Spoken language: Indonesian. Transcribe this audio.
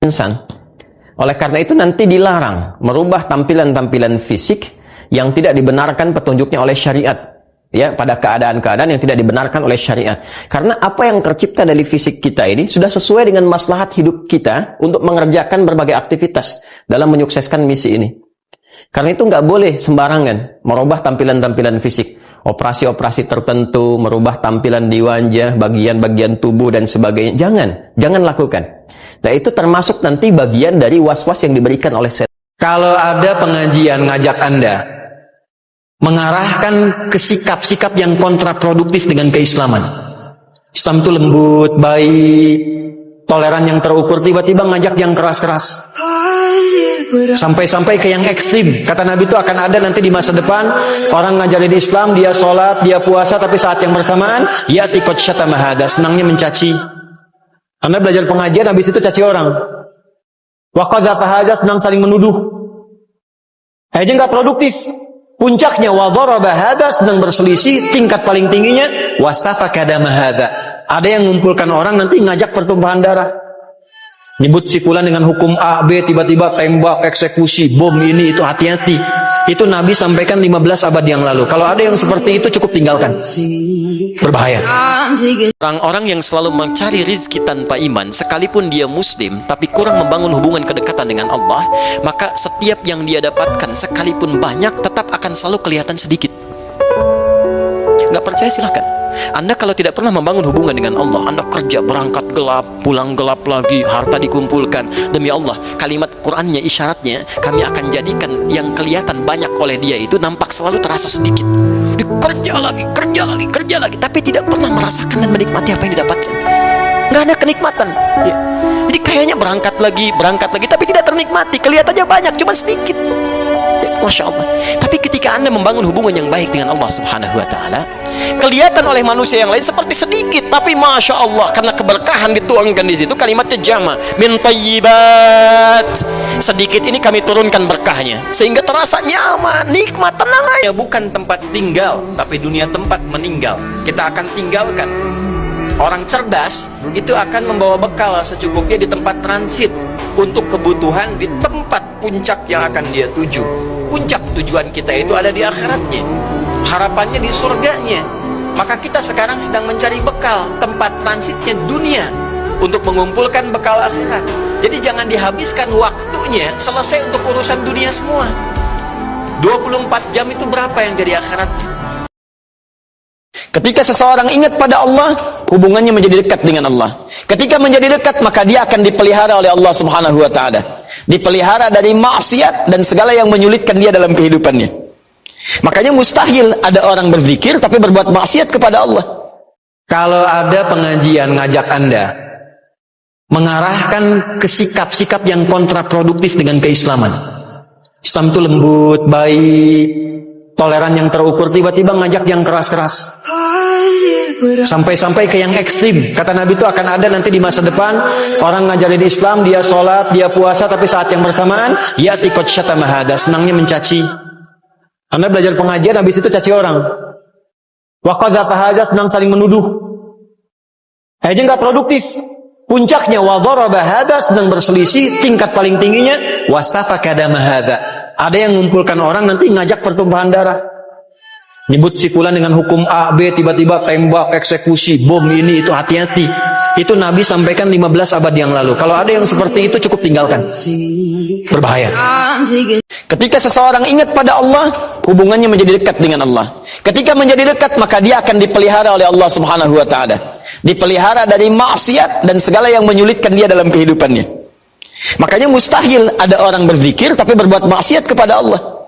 insan. Oleh karena itu nanti dilarang merubah tampilan-tampilan fisik yang tidak dibenarkan petunjuknya oleh syariat. Ya, pada keadaan-keadaan yang tidak dibenarkan oleh syariat. Karena apa yang tercipta dari fisik kita ini sudah sesuai dengan maslahat hidup kita untuk mengerjakan berbagai aktivitas dalam menyukseskan misi ini. Karena itu nggak boleh sembarangan merubah tampilan-tampilan fisik. Operasi-operasi tertentu, merubah tampilan di wajah, bagian-bagian tubuh dan sebagainya. Jangan lakukan. Nah, itu termasuk nanti bagian dari was-was yang diberikan oleh setan. Kalau ada pengajian ngajak Anda mengarahkan ke sikap-sikap yang kontraproduktif dengan keislaman. Islam itu lembut, baik, toleran yang terukur, tiba-tiba ngajak yang keras-keras. Sampai-sampai ke yang ekstrim. Kata Nabi itu akan ada nanti di masa depan, orang ngajarin Islam, dia sholat, dia puasa, tapi saat yang bersamaan, ya'ti qad syatama hada, senangnya mencaci. Anda belajar pengajian, habis itu caci orang. Wa qadzafa hada, senang saling menuduh. Akhirnya nggak produktif. Puncaknya wa daraba hada, sedang berselisih, tingkat paling tingginya wasafaka dama hada. Ada yang mengumpulkan orang nanti ngajak pertumpahan darah. Nyebut si fulan dengan hukum A, B, tiba-tiba tembak, eksekusi, bom ini itu, hati-hati. Itu Nabi sampaikan 15 abad yang lalu. Kalau ada yang seperti itu cukup tinggalkan. Berbahaya. Orang-orang yang selalu mencari rizki tanpa iman, sekalipun dia muslim tapi kurang membangun hubungan kedekatan dengan Allah, maka setiap yang dia dapatkan sekalipun banyak tetap akan selalu kelihatan sedikit. Nggak percaya silahkan. Anda kalau tidak pernah membangun hubungan dengan Allah, Anda kerja berangkat gelap, pulang gelap lagi, harta dikumpulkan. Demi Allah, kalimat Qur'annya, isyaratnya, kami akan jadikan yang kelihatan banyak oleh dia itu nampak selalu terasa sedikit. Kerja lagi, tapi tidak pernah merasakan dan menikmati apa yang didapatkan. Nggak ada kenikmatan. Ya. Jadi kayaknya berangkat lagi, tapi tidak ternikmati. Kelihatannya banyak, cuma sedikit. Ya, Masya Allah. Tapi ketika Anda membangun hubungan yang baik dengan Allah Subhanahu Wa Taala, kelihatan oleh manusia yang lain seperti sedikit, tapi Masya Allah, karena keberkahan dituangkan di situ, kalimatnya jama min thayyibat. Sedikit ini kami turunkan berkahnya, sehingga terasa nyaman, nikmat, tenang aja. Bukan tempat tinggal, tapi dunia tempat meninggal. Kita akan tinggalkan. Orang cerdas itu akan membawa bekal secukupnya di tempat transit untuk kebutuhan di tempat puncak yang akan dia tuju. Puncak tujuan kita itu ada di akhiratnya, harapannya di surganya. Maka kita sekarang sedang mencari bekal, tempat transitnya dunia untuk mengumpulkan bekal akhirat. Jadi jangan dihabiskan waktunya selesai untuk urusan dunia semua. 24 jam itu berapa yang jadi akhiratnya? Ketika seseorang ingat pada Allah, hubungannya menjadi dekat dengan Allah. Ketika menjadi dekat, maka dia akan dipelihara oleh Allah Subhanahu Wa Taala. Dipelihara dari maksiat dan segala yang menyulitkan dia dalam kehidupannya. Makanya mustahil ada orang berzikir tapi berbuat maksiat kepada Allah. Kalau ada pengajian ngajak Anda mengarahkan ke sikap-sikap yang kontraproduktif dengan keislaman. Islam itu lembut, baik, toleran yang terukur, tiba-tiba ngajak yang keras-keras. Sampai-sampai ke yang ekstrim. Kata Nabi itu akan ada nanti di masa depan, orang ngajarin Islam, dia sholat, dia puasa, tapi saat yang bersamaan, ya'ti qad syatama hada, senangnya mencaci. Anda belajar pengajian, habis itu caci orang. Wa qadzafa hada, senang saling menuduh. Akhirnya nggak produktif. Puncaknya wa daraba hada, sedang berselisih, tingkat paling tingginya wasafaka dama hada. Ada yang mengumpulkan orang nanti ngajak pertumpahan darah. Nyebut si fulan dengan hukum A, B, tiba-tiba tembak, eksekusi, bom ini itu, hati-hati. Itu Nabi sampaikan 15 abad yang lalu. Kalau ada yang seperti itu cukup tinggalkan. Berbahaya. Ketika seseorang ingat pada Allah, hubungannya menjadi dekat dengan Allah. Ketika menjadi dekat, maka dia akan dipelihara oleh Allah Subhanahu Wa Taala. Dipelihara dari maksiat dan segala yang menyulitkan dia dalam kehidupannya. Makanya mustahil ada orang berzikir tapi berbuat maksiat kepada Allah.